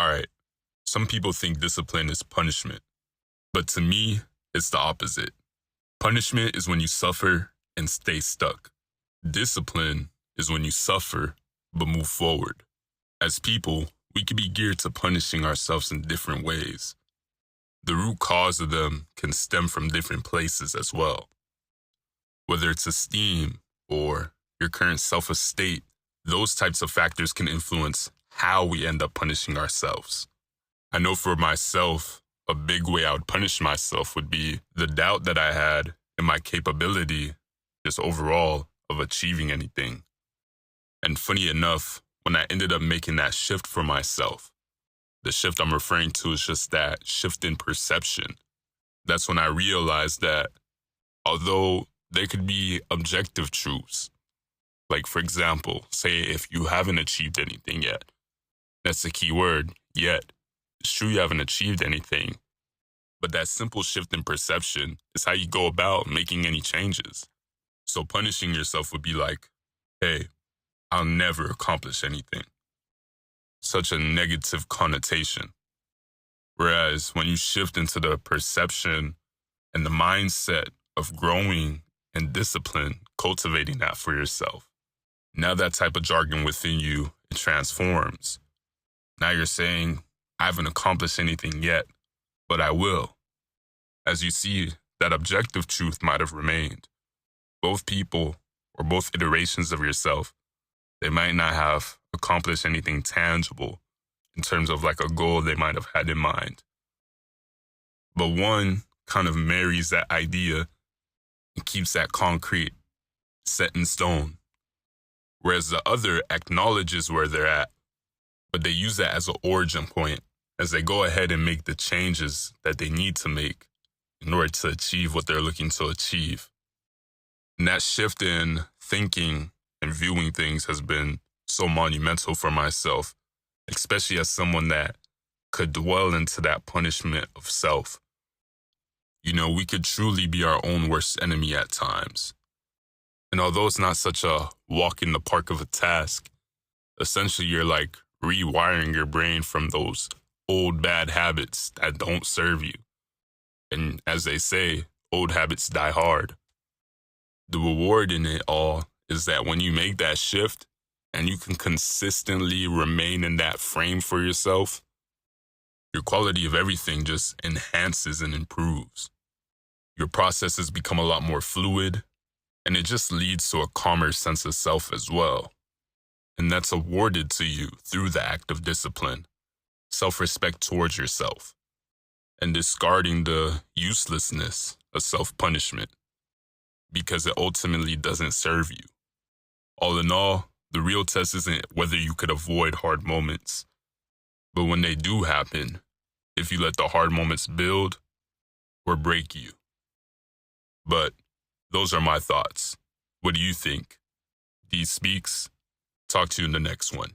All right, some people think discipline is punishment, but to me, it's the opposite. Punishment is when you suffer and stay stuck. Discipline is when you suffer but move forward. As people, we can be geared to punishing ourselves in different ways. The root cause of them can stem from different places as well. Whether it's esteem or your current self-estate, those types of factors can influence how we end up punishing ourselves. I know for myself, a big way I would punish myself would be the doubt that I had in my capability, just overall, of achieving anything. And funny enough, when I ended up making that shift for myself, the shift I'm referring to is just that shift in perception. That's when I realized that although there could be objective truths, like for example, say if you haven't achieved anything yet, that's the key word, yet. It's true you haven't achieved anything, but that simple shift in perception is how you go about making any changes. So punishing yourself would be like, hey, I'll never accomplish anything. Such a negative connotation. Whereas when you shift into the perception and the mindset of growing and discipline, cultivating that for yourself, now that type of jargon within you, it transforms. Now you're saying, I haven't accomplished anything yet, but I will. As you see, that objective truth might have remained. Both people, or both iterations of yourself, they might not have accomplished anything tangible in terms of like a goal they might have had in mind. But one kind of marries that idea and keeps that concrete set in stone, whereas the other acknowledges where they're at, but they use that as an origin point as they go ahead and make the changes that they need to make in order to achieve what they're looking to achieve. And that shift in thinking and viewing things has been so monumental for myself, especially as someone that could dwell into that punishment of self. You know, we could truly be our own worst enemy at times. And although it's not such a walk in the park of a task, essentially you're like rewiring your brain from those old bad habits that don't serve you. And as they say, old habits die hard. The reward in it all is that when you make that shift and you can consistently remain in that frame for yourself, your quality of everything just enhances and improves. Your processes become a lot more fluid, and it just leads to a calmer sense of self as well. And that's awarded to you through the act of discipline, self-respect towards yourself, and discarding the uselessness of self-punishment because it ultimately doesn't serve you. All in all, the real test isn't whether you could avoid hard moments, but when they do happen, if you let the hard moments build or break you. But those are my thoughts. What do you think? D Speaks. Talk to you in the next one.